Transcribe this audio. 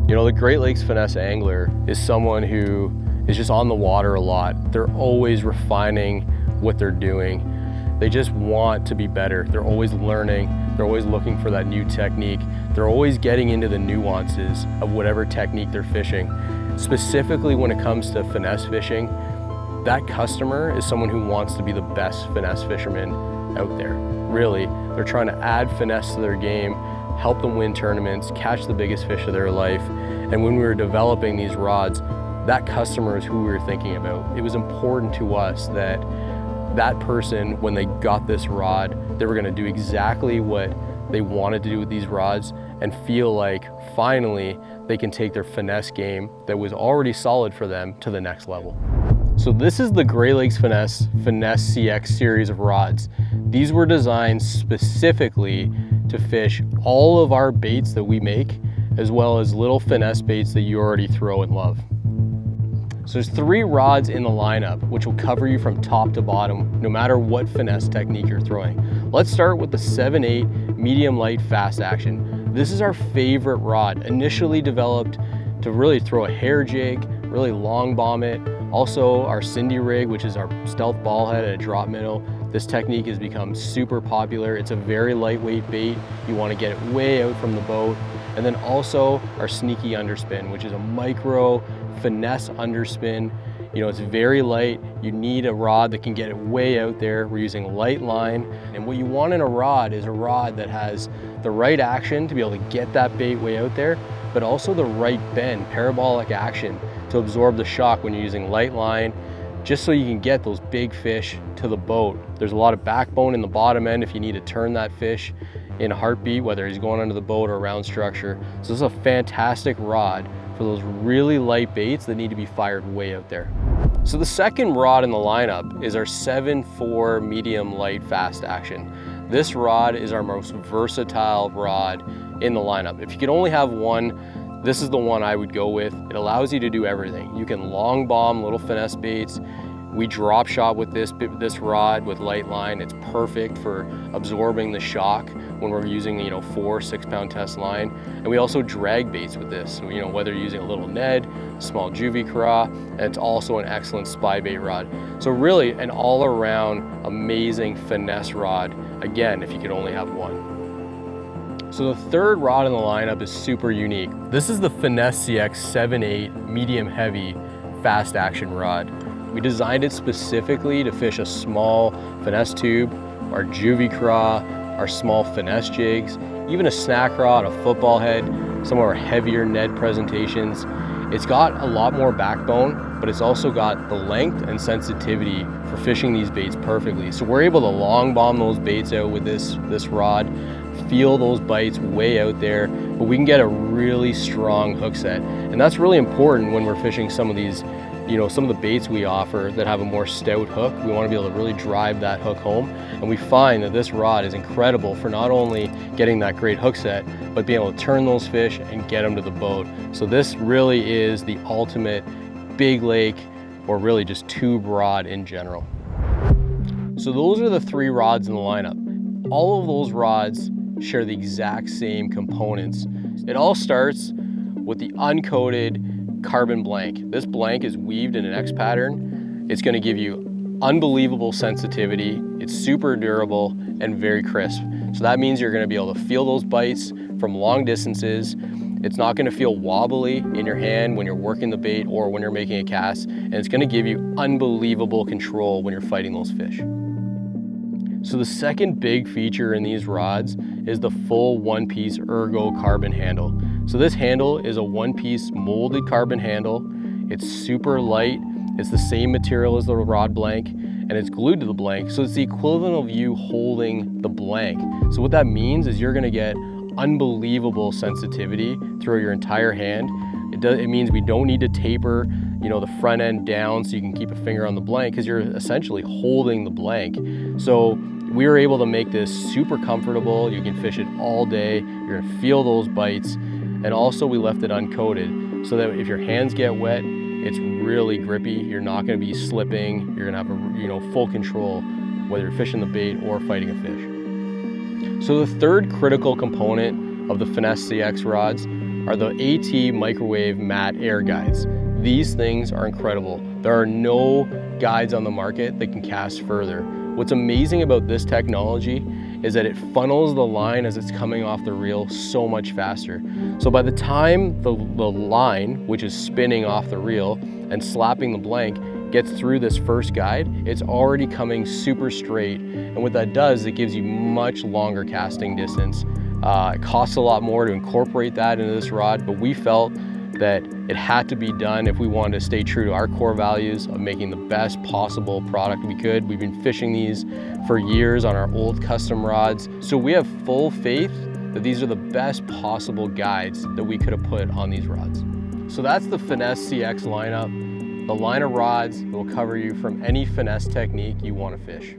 You know, the Great Lakes Finesse angler is someone who is just on the water a lot. They're always refining what they're doing. They just want to be better. They're always learning. They're always looking for that new technique. They're always getting into the nuances of whatever technique they're fishing. Specifically when it comes to finesse fishing, that customer is someone who wants to be the best finesse fisherman out there. Really, they're trying to add finesse to their game, help them win tournaments, catch the biggest fish of their life. And when we were developing these rods, that customer is who we were thinking about. It was important to us that that person, when they got this rod, they were gonna do exactly what they wanted to do with these rods and feel like finally they can take their finesse game that was already solid for them to the next level. So this is the Great Lakes Finesse CX series of rods. These were designed specifically to fish all of our baits that we make, as well as little finesse baits that you already throw and love. So there's 3 rods in the lineup, which will cover you from top to bottom, no matter what finesse technique you're throwing. Let's start with the 7/8 medium light fast action. This is our favorite rod, initially developed to really throw a hair jig, really long bomb it. Also our Cindy rig, which is our stealth ball head at a drop minnow. This technique has become super popular. It's a very lightweight bait. You want to get it way out from the boat. And then also our sneaky underspin, which is a micro finesse underspin. You know, it's very light. You need a rod that can get it way out there. We're using light line. And what you want in a rod is a rod that has the right action to be able to get that bait way out there, but also the right bend, parabolic action to absorb the shock when you're using light line, just so you can get those big fish to the boat. There's a lot of backbone in the bottom end if you need to turn that fish in a heartbeat, whether he's going under the boat or around structure. So this is a fantastic rod for those really light baits that need to be fired way out there. So the second rod in the lineup is our 7/4 medium light fast action. This rod is our most versatile rod in the lineup. If you could only have one, this is the one I would go with. It allows you to do everything. You can long bomb little finesse baits. We drop shot with this rod with light line. It's perfect for absorbing the shock when we're using, 4 6-pound test line. And we also drag baits with this. So, whether you're using a little Ned, small juvie craw, and it's also an excellent spy bait rod. So really an all around amazing finesse rod. Again, if you could only have one. So the third rod in the lineup is super unique. This is the Finesse CX 7/8 medium heavy fast action rod. We designed it specifically to fish a small finesse tube, our juvie craw, our small finesse jigs, even a snack rod, a football head, some of our heavier Ned presentations. It's got a lot more backbone, but it's also got the length and sensitivity for fishing these baits perfectly. So we're able to long bomb those baits out with this rod, feel those bites way out there, but we can get a really strong hook set. And that's really important when we're fishing some of these, some of the baits we offer that have a more stout hook. We want to be able to really drive that hook home. And we find that this rod is incredible for not only getting that great hook set, but being able to turn those fish and get them to the boat. So this really is the ultimate big lake, or really just tube rod in general. So those are the 3 rods in the lineup. All of those rods share the exact same components. It all starts with the uncoated carbon blank. This blank is weaved in an X pattern. It's going to give you unbelievable sensitivity. It's super durable and very crisp. So that means you're going to be able to feel those bites from long distances. It's not going to feel wobbly in your hand when you're working the bait or when you're making a cast, and it's going to give you unbelievable control when you're fighting those fish. So the second big feature in these rods is the full one-piece ergo carbon handle. So this handle is a one-piece molded carbon handle. It's super light. It's the same material as the rod blank, and it's glued to the blank. So it's the equivalent of you holding the blank. So what that means is you're gonna get unbelievable sensitivity through your entire hand. It means we don't need to taper, the front end down so you can keep a finger on the blank, because you're essentially holding the blank. So we were able to make this super comfortable. You can fish it all day. You're gonna feel those bites. And also we left it uncoated so that if your hands get wet, it's really grippy. You're not gonna be slipping. You're gonna have full control, whether you're fishing the bait or fighting a fish. So the third critical component of the Finesse CX rods are the AT microwave mat air guides. These things are incredible. There are no guides on the market that can cast further. What's amazing about this technology is that it funnels the line as it's coming off the reel so much faster. So by the time the line, which is spinning off the reel and slapping the blank, gets through this first guide, it's already coming super straight. And what that does, it gives you much longer casting distance. It costs a lot more to incorporate that into this rod, but we felt that it had to be done if we wanted to stay true to our core values of making the best possible product we could. We've been fishing these for years on our old custom rods. So we have full faith that these are the best possible guides that we could have put on these rods. So that's the Finesse CX lineup, the line of rods that will cover you from any finesse technique you want to fish.